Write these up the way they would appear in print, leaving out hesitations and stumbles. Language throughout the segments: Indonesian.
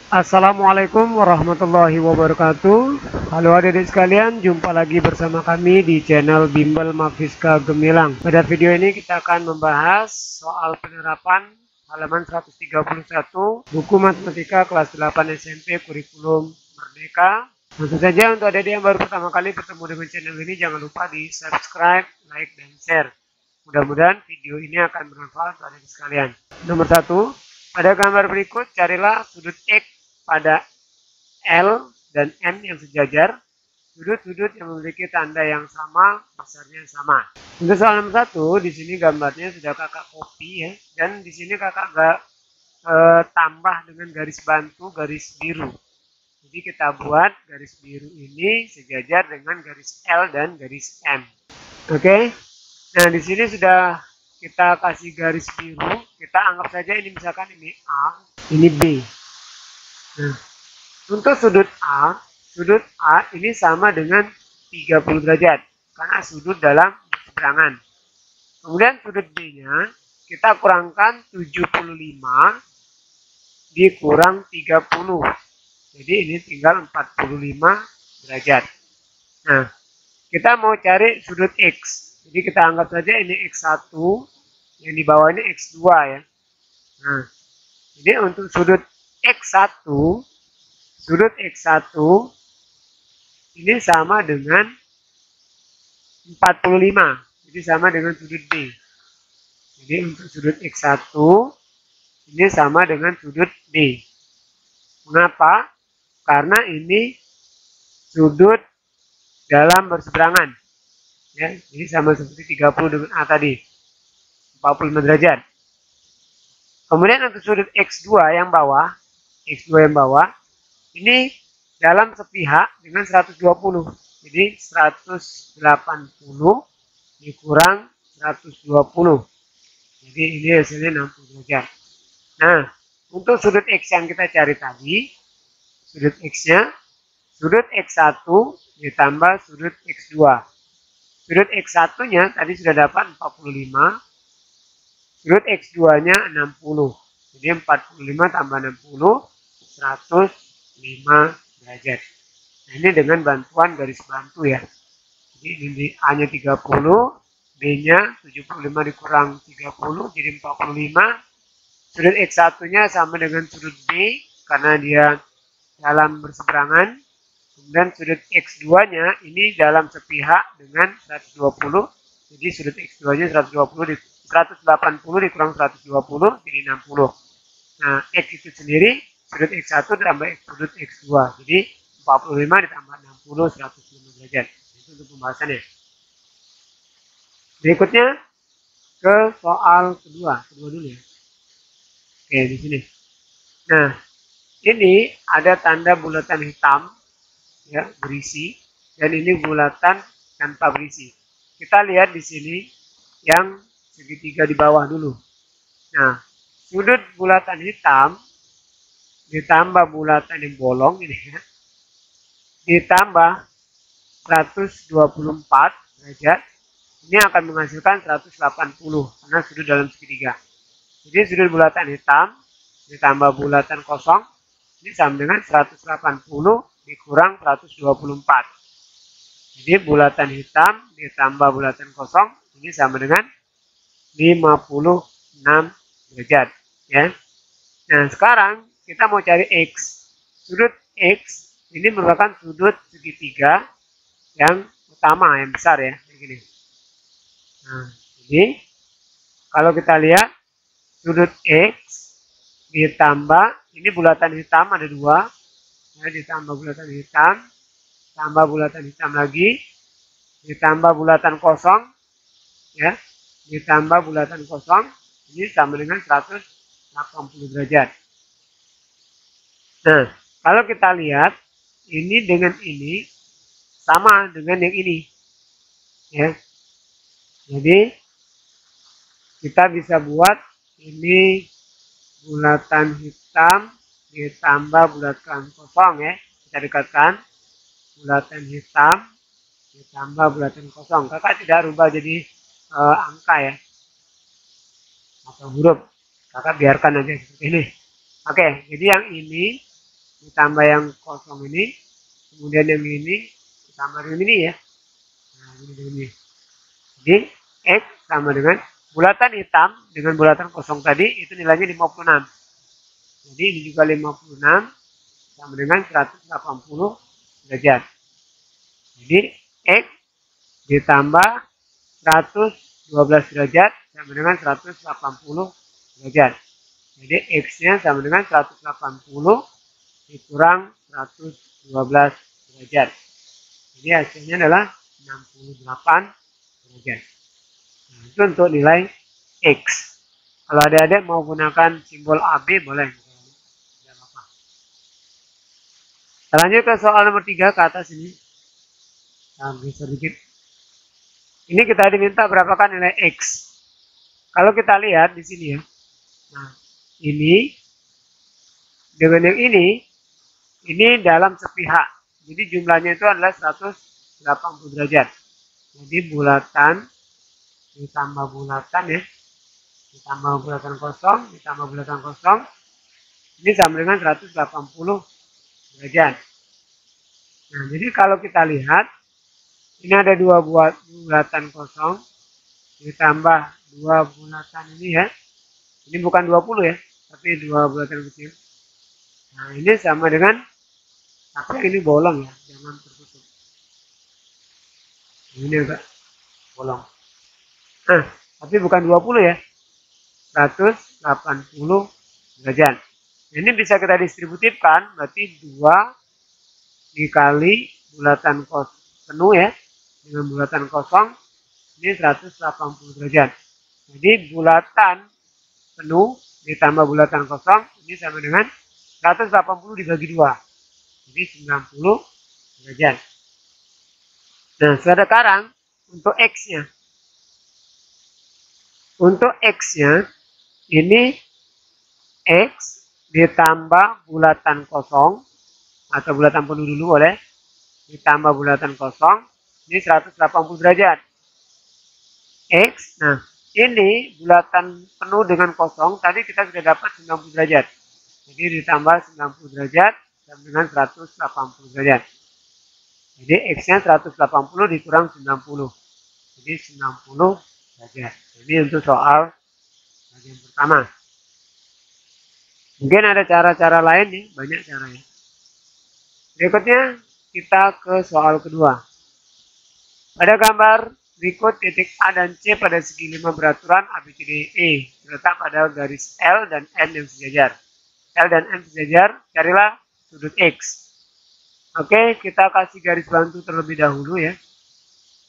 Assalamualaikum warahmatullahi wabarakatuh. Halo adik-adik sekalian, jumpa lagi bersama kami di channel Bimbel Mafiska Gemilang. Pada video ini kita akan membahas soal penerapan halaman 131 buku matematika kelas 8 SMP kurikulum Merdeka. Tentu saja untuk adik-adik yang baru pertama kali bertemu dengan channel ini, jangan lupa di subscribe, like, dan share. Mudah-mudahan video ini akan bermanfaat untuk adik-adik sekalian. Nomor 1, pada gambar berikut carilah sudut X pada L dan M yang sejajar, sudut-sudut yang memiliki tanda yang sama, besarnya sama. Untuk soal nomor 1, di sini gambarnya sudah kakak copy ya, dan di sini kakak tambah dengan garis bantu, garis biru. Jadi kita buat garis biru ini sejajar dengan garis L dan garis M. Oke. Nah, di sini sudah kita kasih garis biru, kita anggap saja ini misalkan ini A, ini B. Nah, untuk sudut A ini sama dengan 30 derajat karena sudut dalam berseberangan. Kemudian sudut B-nya kita kurangkan 75 dikurang 30. Jadi ini tinggal 45 derajat. Nah, kita mau cari sudut X. Jadi kita anggap saja ini X1, yang di bawah ini X2 ya. Nah, jadi untuk sudut X1 ini sama dengan 45. Jadi sama dengan sudut B. Jadi untuk sudut X1 ini sama dengan sudut B. Mengapa? Karena ini sudut dalam berseberangan. Ya, jadi sama seperti 30 dengan A tadi. 45 derajat. Kemudian untuk sudut X2 yang bawah, ini dalam sepihak dengan 120. Jadi 180 dikurang 120. Jadi ini hasilnya 60 derajat. Nah, untuk sudut X yang kita cari tadi, sudut X-nya, sudut X1 ditambah sudut X2. Sudut X1-nya tadi sudah dapat 45. Sudut X2-nya 60. Jadi 45 tambah 60, 105 derajat. Nah, ini dengan bantuan garis bantu ya. Jadi ini A-nya 30, B-nya 75 dikurang 30, jadi 45. Sudut X1-nya sama dengan sudut B, karena dia dalam berseberangan. Kemudian sudut X2-nya ini dalam sepihak dengan 120. Jadi sudut X2-nya 180 dikurang 120 jadi 60. Nah, X itu sendiri sudut X1 ditambah sudut X2. Jadi 45 ditambah 60 105 derajat. Itu untuk pembahasannya. Berikutnya ke soal kedua dulu ya. Oke, di sini. Nah, ini ada tanda bulatan hitam ya, berisi, dan ini bulatan tanpa berisi. Kita lihat di sini yang segitiga di bawah dulu. Nah, sudut bulatan hitam ditambah bulatan yang bolong ini ya, ditambah 124 derajat, ini akan menghasilkan 180 karena sudut dalam segitiga. Jadi sudut bulatan hitam ditambah bulatan kosong ini sama dengan 180 dikurang 124. Jadi bulatan hitam ditambah bulatan kosong ini sama dengan 56 derajat ya. Nah, sekarang kita mau cari X. Sudut X ini merupakan sudut segitiga yang utama, yang besar ya, begini. Nah, jadi kalau kita lihat sudut X ditambah, ini bulatan hitam ada 2 ya, ditambah bulatan hitam, tambah bulatan hitam lagi, ditambah bulatan kosong ya, ditambah bulatan kosong, ini sama dengan 180 derajat. Nah, kalau kita lihat ini dengan ini sama dengan yang ini ya. Jadi kita bisa buat ini bulatan hitam ditambah bulatan kosong ya. Kita dekatkan bulatan hitam ditambah bulatan kosong. Kakak tidak rubah jadi angka ya atau huruf. Kakak biarkan aja seperti ini. Oke, jadi yang ini ditambah yang kosong ini, kemudian yang ini ditambah dengan ini ya. Nah, ini dengan ini. Jadi X sama dengan bulatan hitam dengan bulatan kosong tadi itu nilainya 56. Jadi ini juga 56 sama dengan 180 derajat. Jadi X ditambah 112 derajat sama dengan 180 derajat. Jadi X-nya sama dengan 180 dikurang 112 derajat. Jadi hasilnya adalah 68 derajat. Nah, itu untuk nilai X. Kalau adik-adik mau gunakan simbol AB boleh. Tidak apa-apa. Lanjut ke soal nomor 3 ke atas ini. Nah, geser dikit. Ini kita diminta berapakah nilai X. Kalau kita lihat di sini ya. Nah, ini dengan yang ini dalam sepihak. Jadi jumlahnya itu adalah 180 derajat. Jadi bulatan ditambah bulatan ya. Ditambah bulatan kosong, ditambah bulatan kosong. Ini sama dengan 180 derajat. Nah, jadi kalau kita lihat, ini ada dua bulatan kosong, ditambah dua bulatan ini ya. Ini bukan 20 ya, tapi dua bulatan kecil. Nah, ini sama dengan, tapi ini bolong ya, jangan tertutup. Ini agak bolong. Nah, tapi bukan 20 ya, 180 derajat. Ini bisa kita distributifkan, berarti 2 dikali bulatan penuh ya, dengan bulatan kosong, ini 180 derajat. Jadi bulatan penuh ditambah bulatan kosong, ini sama dengan 180 dibagi 2. Jadi 90 derajat. Nah, sekarang untuk X-nya. Untuk X-nya, ini X ditambah bulatan kosong, atau bulatan penuh dulu boleh, ditambah bulatan kosong, ini 180 derajat. X, nah ini bulatan penuh dengan kosong, tadi kita sudah dapat 90 derajat. Jadi ditambah 90 derajat sama dengan 180 derajat. Jadi X-nya 180 dikurang 90. Jadi 90 derajat. Ini untuk soal bagian pertama. Mungkin ada cara-cara lain nih, banyak caranya. Berikutnya kita ke soal kedua. Pada gambar berikut titik A dan C pada segi 5 beraturan ABCDE terletak pada garis L dan N yang sejajar. L dan N sejajar, carilah sudut X. Oke, kita kasih garis bantu terlebih dahulu ya.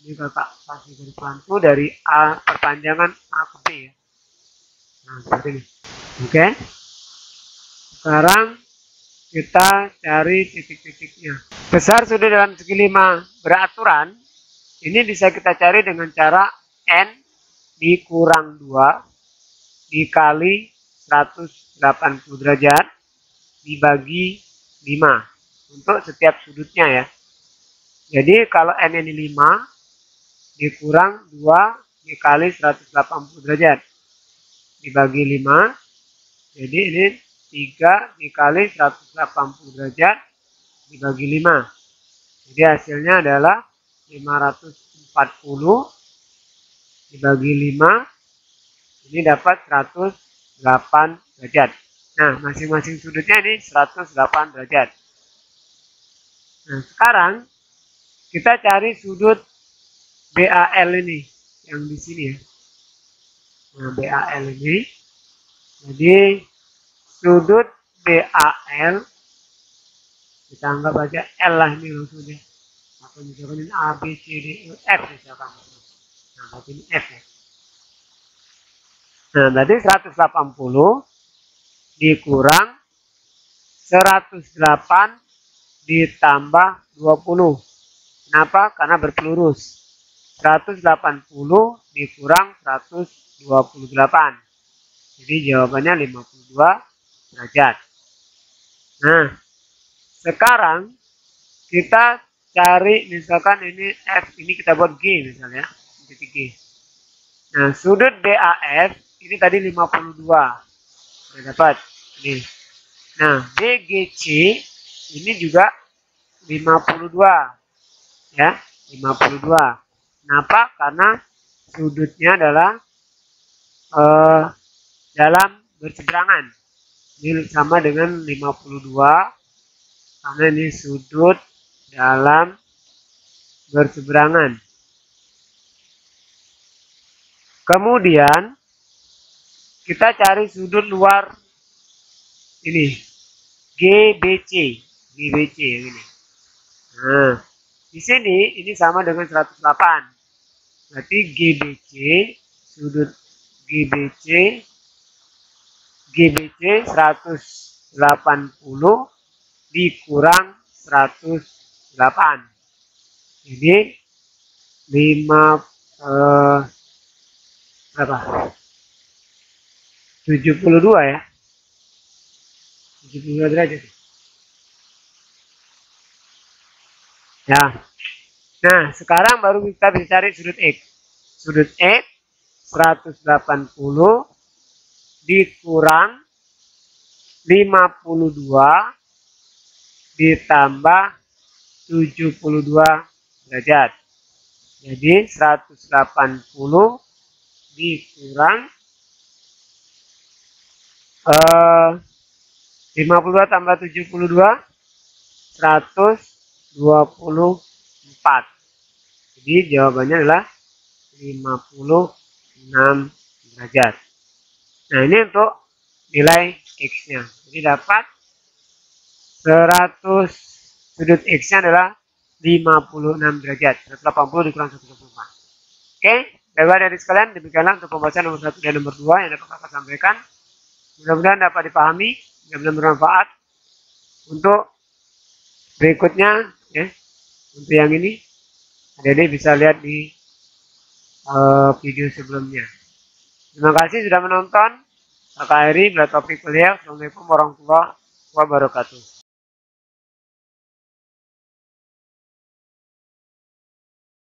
Ini kakak kasih garis bantu dari A, perpanjangan A ke B ya. Nah, seperti ini. Oke. Sekarang kita cari titik-titiknya. Besar sudut dalam segi 5 beraturan. Ini bisa kita cari dengan cara N dikurang 2 dikali 180 derajat dibagi 5 untuk setiap sudutnya ya. Jadi kalau N ini 5 dikurang 2 dikali 180 derajat dibagi 5. Jadi ini 3 dikali 180 derajat dibagi 5. Jadi hasilnya adalah 540 dibagi 5. Ini dapat 108 derajat. Nah, masing-masing sudutnya ini 108 derajat. Nah, sekarang kita cari sudut BAL ini yang di sini ya. Nah, BAL ini. Jadi sudut BAL kita anggap aja L lah ini maksudnya. Atau misalkan ini A, B, C, D, E, F misalkan. Nah, berarti ini F ya. Nah, berarti 180 dikurang 108 ditambah 20. Kenapa? Karena berpelurus. 180 dikurang 128. Jadi jawabannya 52 derajat. Nah, sekarang kita cari misalkan ini F, ini kita buat G misalnya, titik G. Nah, sudut BAF ini tadi 52. Sudah dapat. Ini. Nah, BGC Ini juga 52 ya, 52. Kenapa? Karena sudutnya adalah dalam berseberangan. Ini sama dengan 52 karena ini sudut dalam berseberangan. Kemudian kita cari sudut luar ini GBC yang ini. Nah, di sini ini sama dengan 108. Berarti GBC, sudut GBC 180 dikurang 108. Jadi 72 ya. 72 derajat. Ya. Nah, sekarang baru kita bisa cari sudut X. Sudut X 180 dikurang 52 ditambah 72 derajat. Jadi 180 dikurang 52 tambah 72 124. Jadi jawabannya adalah 56 derajat. Nah, ini untuk nilai X-nya. Jadi dapat 100, sudut X-nya adalah 56 derajat. 180 dikurang 124. Oke, baik dari sekalian, demikianlah untuk pembahasan nomor 1 dan nomor 2 yang dapat kakak sampaikan. Mudah-mudahan dapat dipahami, mudah-mudahan bermanfaat. Untuk berikutnya, ya, untuk yang ini, adik-adik bisa lihat di video sebelumnya. Terima kasih sudah menonton. Kakak Heri, bila topik kuliah. Assalamualaikum warahmatullahi wabarakatuh.